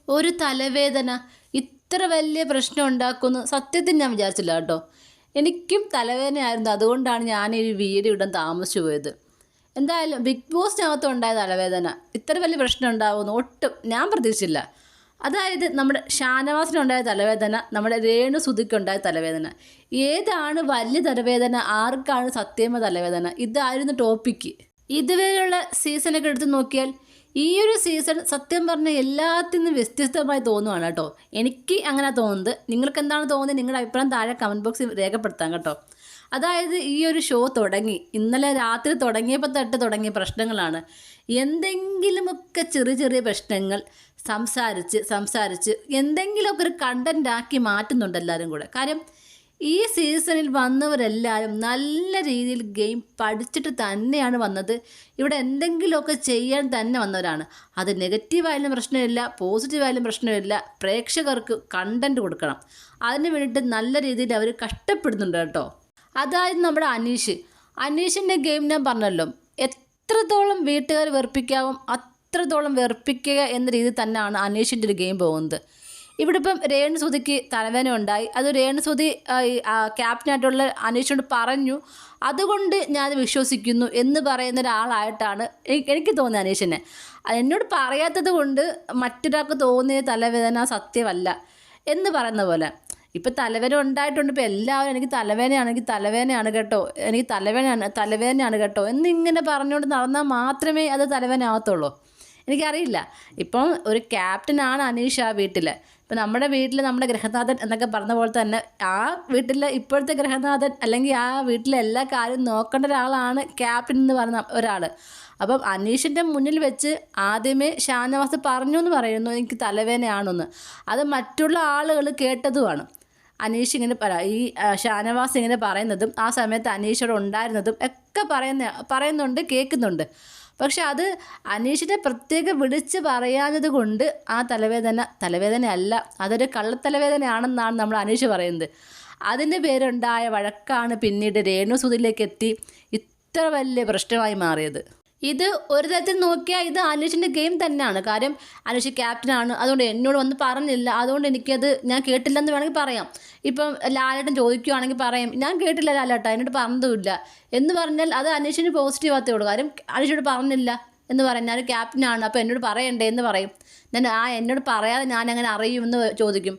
ഒരു തലവേദന ഇത്ര വലിയ പ്രശ്നം ഉണ്ടാക്കുമെന്ന് സത്യത്തിൽ ഞാൻ വിചാരിച്ചില്ല കേട്ടോ. എനിക്കും തലവേദനയായിരുന്നു. അതുകൊണ്ടാണ് ഞാൻ ഈ വീഡിയോ ഇടാൻ താമസിച്ചു പോയത്. എന്തായാലും ബിഗ് ബോസിനകത്ത് ഉണ്ടായ തലവേദന ഇത്ര വലിയ പ്രശ്നം ഉണ്ടാകുമെന്ന് ഒട്ടും ഞാൻ പ്രതീക്ഷിച്ചില്ല. അതായത് നമ്മുടെ ഷാനവാസിനുണ്ടായ തലവേദന, നമ്മുടെ രേണു സുധിക്കുണ്ടായ തലവേദന. ഏതാണ് വലിയ തലവേദന, ആർക്കാണ് സത്യമ തലവേദന? ഇതായിരുന്നു ടോപ്പിക്ക്. ഇതുവരെയുള്ള സീസണൊക്കെ എടുത്ത് നോക്കിയാൽ ഈ ഒരു സീസൺ സത്യം പറഞ്ഞാൽ എല്ലാത്തിൽ നിന്നും വ്യത്യസ്തമായി തോന്നുവാണ് കേട്ടോ. എനിക്ക് അങ്ങനെ തോന്നുന്നത്. നിങ്ങൾക്ക് എന്താണ് തോന്നുന്നത്? നിങ്ങളുടെ അഭിപ്രായം താഴെ കമൻറ്റ് ബോക്സിൽ രേഖപ്പെടുത്താം കേട്ടോ. അതായത് ഈ ഒരു ഷോ തുടങ്ങി ഇന്നലെ രാത്രി തുടങ്ങിയപ്പോൾ തൊട്ട് തുടങ്ങിയ പ്രശ്നങ്ങളാണ്. എന്തെങ്കിലുമൊക്കെ ചെറിയ ചെറിയ പ്രശ്നങ്ങൾ സംസാരിച്ച് എന്തെങ്കിലുമൊക്കെ ഒരു കണ്ടൻ്റാക്കി മാറ്റുന്നുണ്ട് എല്ലാവരും കൂടെ. കാര്യം ഈ സീസണിൽ വന്നവരെല്ലാവരും നല്ല രീതിയിൽ ഗെയിം പഠിച്ചിട്ട് തന്നെയാണ് വന്നത്. ഇവിടെ എന്തെങ്കിലുമൊക്കെ ചെയ്യാൻ തന്നെ വന്നവരാണ്. അത് നെഗറ്റീവായാലും പ്രശ്നമില്ല, പോസിറ്റീവായാലും പ്രശ്നമില്ല. പ്രേക്ഷകർക്ക് കണ്ടൻറ്റ് കൊടുക്കണം. അതിന് വേണ്ടിയിട്ട് നല്ല രീതിയിൽ അവർ കഷ്ടപ്പെടുന്നുണ്ട് കേട്ടോ. അതായത് നമ്മുടെ അനീഷിൻ്റെ ഗെയിം ഞാൻ പറഞ്ഞല്ലോ, എത്രത്തോളം വീട്ടുകാർ വെറുപ്പിക്കാവും അത്രത്തോളം വെറുപ്പിക്കുക എന്ന രീതിയിൽ തന്നെയാണ് അനീഷിൻ്റെ ഒരു ഗെയിം പോകുന്നത്. ഇവിടെ ഇപ്പം രേണു സുധിക്ക് തലവേദന ഉണ്ടായി. അത് രേണു സുധി ക്യാപ്റ്റനായിട്ടുള്ള അനീഷിനോട് പറഞ്ഞു. അതുകൊണ്ട് ഞാൻ വിശ്വസിക്കുന്നു എന്ന് പറയുന്ന ഒരാളായിട്ടാണ് എനിക്ക് തോന്നിയത് അനീഷിനെ. എന്നോട് പറയാത്തത് കൊണ്ട് മറ്റൊരാൾക്ക് തോന്നിയ തലവേദന സത്യമല്ല എന്ന് പറയുന്ന പോലെ. ഇപ്പം തലവേദന ഉണ്ടായിട്ടുണ്ട്. ഇപ്പം എല്ലാവരും എനിക്ക് തലവേദനയാണ് കേട്ടോ, എനിക്ക് തലവേദനയാണ് കേട്ടോ എന്നിങ്ങനെ പറഞ്ഞുകൊണ്ട് നടന്നാൽ മാത്രമേ അത് തലവേദന ആകത്തുള്ളൂ. എനിക്കറിയില്ല. ഇപ്പം ഒരു ക്യാപ്റ്റനാണ് അനീഷ് ആ വീട്ടിൽ. ഇപ്പം നമ്മുടെ വീട്ടിൽ നമ്മുടെ ഗൃഹനാഥൻ എന്നൊക്കെ പറഞ്ഞ പോലെ തന്നെ ആ വീട്ടിലെ ഇപ്പോഴത്തെ ഗൃഹനാഥൻ അല്ലെങ്കിൽ ആ വീട്ടിലെ എല്ലാ കാര്യവും നോക്കേണ്ട ഒരാളാണ് ക്യാപ്റ്റൻ എന്ന് പറഞ്ഞ ഒരാൾ. അപ്പം അനീഷിൻ്റെ മുന്നിൽ വെച്ച് ആദ്യമേ ഷാനവാസ് പറഞ്ഞു എന്ന് പറയുന്നു എനിക്ക് തലവേദനയാണെന്ന്. അത് മറ്റുള്ള ആളുകൾ കേട്ടതുമാണ്. അനീഷ് ഇങ്ങനെ ഈ ഷാനവാസ് ഇങ്ങനെ പറയുന്നതും ആ സമയത്ത് അനീഷോട് ഉണ്ടായിരുന്നതും ഒക്കെ പറയുന്നുണ്ട്, കേൾക്കുന്നുണ്ട്. പക്ഷെ അത് അനീഷിനെ പ്രത്യേകം വിളിച്ച് പറയാഞ്ഞത് കൊണ്ട് ആ തലവേദനയല്ല, അതൊരു കള്ളത്തലവേദനയാണെന്നാണ് നമ്മൾ അനീഷ് പറയുന്നത്. അതിൻ്റെ പേരുണ്ടായ വഴക്കാണ് പിന്നീട് രേണു സുധിയിലേക്ക് എത്തി ഇത്ര വലിയ പ്രശ്നമായി മാറിയത്. ഇത് ഒരു തരത്തിൽ നോക്കിയാൽ ഇത് അനീഷിൻ്റെ ഗെയിം തന്നെയാണ്. കാര്യം അനീഷ് ക്യാപ്റ്റനാണ്, അതുകൊണ്ട് എന്നോട് വന്ന് പറഞ്ഞില്ല, അതുകൊണ്ട് ഞാൻ കേട്ടില്ലെന്ന് വേണമെങ്കിൽ പറയാം. ഇപ്പം ലാലേട്ടൻ ചോദിക്കുകയാണെങ്കിൽ പറയും ഞാൻ കേട്ടില്ല ലാലേട്ട, എന്നോട് പറഞ്ഞതുമില്ല എന്ന് പറഞ്ഞാൽ അത് അനീഷിന് പോസിറ്റീവാകത്തേ ഉള്ളൂ. കാര്യം അനീഷിനോട് പറഞ്ഞില്ല എന്ന് പറയും, ഞാൻ ക്യാപ്റ്റനാണ് അപ്പോൾ എന്നോട് പറയണ്ടേ എന്ന് പറയും. എന്നോട് പറയാതെ ഞാൻ എങ്ങനെ അറിയുമെന്ന് ചോദിക്കും.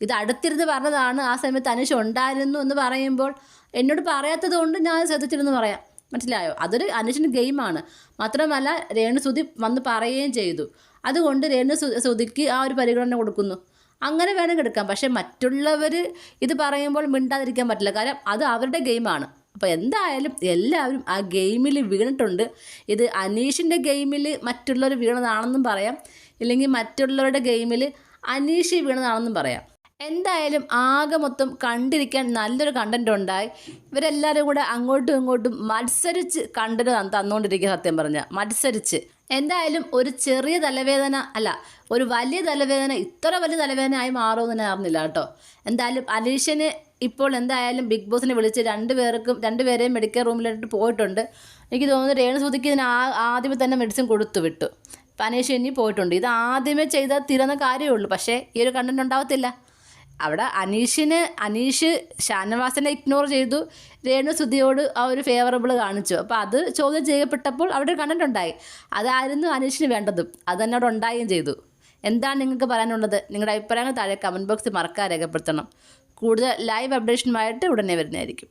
ഇത് അടുത്തിരുന്ന് പറഞ്ഞതാണ്. ആ സമയത്ത് അനീഷ് ഉണ്ടായിരുന്നു എന്ന് പറയുമ്പോൾ എന്നോട് പറയാത്തത് കൊണ്ട് ഞാൻ ശ്രദ്ധിച്ചിരുന്നു പറയാം. മനസ്സിലായോ? അതൊരു അനീഷിൻ്റെ ഗെയിമാണ്. മാത്രമല്ല രേണു സുധി വന്ന് പറയുകയും ചെയ്തു. അതുകൊണ്ട് രേണു സുധിക്ക് ആ ഒരു പരിഗണന കൊടുക്കുന്നു. അങ്ങനെ വേണമെങ്കിൽ എടുക്കാം. പക്ഷേ മറ്റുള്ളവർ ഇത് പറയുമ്പോൾ മിണ്ടാതിരിക്കാൻ പറ്റില്ല. കാരണം അത് അവരുടെ ഗെയിമാണ്. അപ്പോൾ എന്തായാലും എല്ലാവരും ആ ഗെയിമിൽ വീണിട്ടുണ്ട്. ഇത് അനീഷിൻ്റെ ഗെയിമിൽ മറ്റുള്ളവർ വീണതാണെന്നും പറയാം, ഇല്ലെങ്കിൽ മറ്റുള്ളവരുടെ ഗെയിമിൽ അനീഷ് വീണതാണെന്നും പറയാം. എന്തായാലും ആകെ മൊത്തം കണ്ടിരിക്കാൻ നല്ലൊരു കണ്ടൻറ് ഉണ്ടായി. ഇവരെല്ലാവരും കൂടെ അങ്ങോട്ടും ഇങ്ങോട്ടും മത്സരിച്ച് കണ്ടന്റ് തന്നുകൊണ്ടിരിക്കുക. സത്യം പറഞ്ഞാൽ മത്സരിച്ച്. എന്തായാലും ഒരു ചെറിയ തലവേദന അല്ല, ഒരു വലിയ തലവേദന ഇത്ര വലിയ തലവേദന ആയി മാറുമെന്ന് ഞാൻ അറിഞ്ഞില്ല കേട്ടോ. എന്തായാലും അനീഷിന് ഇപ്പോൾ എന്തായാലും ബിഗ് ബോസിനെ വിളിച്ച് രണ്ടുപേരെയും മെഡിക്കൽ റൂമിലിട്ട് പോയിട്ടുണ്ട്. എനിക്ക് തോന്നുന്നു രേണു സുധിക്ക് ഇതിന് ആദ്യമേ തന്നെ മെഡിസിൻ കൊടുത്തു വിട്ടു. ഇപ്പം അനീഷ് ഇനി പോയിട്ടുണ്ട്. ഇത് ആദ്യമേ ചെയ്താൽ തീരുന്ന കാര്യമേ ഉള്ളൂ. പക്ഷേ ഈ ഒരു കണ്ടന്റ് ഉണ്ടാവത്തില്ല. അവിടെ അനീഷ് ഷാനവാസിനെ ഇഗ്നോർ ചെയ്തു, രേണു സുധിയോട് ആ ഒരു ഫേവറബിൾ കാണിച്ചു. അപ്പോൾ അത് ചോദ്യം ചെയ്യപ്പെട്ടപ്പോൾ അവിടെ ഒരു കണ്ടന്റ് ഉണ്ടായി. അതായിരുന്നു അനീഷിന് വേണ്ടതും, അത് തന്നെ അവിടെ ഉണ്ടാവുകയും ചെയ്തു. എന്താണ് നിങ്ങൾക്ക് പറയാനുള്ളത്? നിങ്ങളുടെ അഭിപ്രായങ്ങൾ താഴെ കമൻറ്റ് ബോക്സിൽ മറക്കാതെ രേഖപ്പെടുത്തണം. കൂടുതൽ ലൈവ് അപ്ഡേഷനുമായിട്ട് ഉടനെ വരുന്നതായിരിക്കും.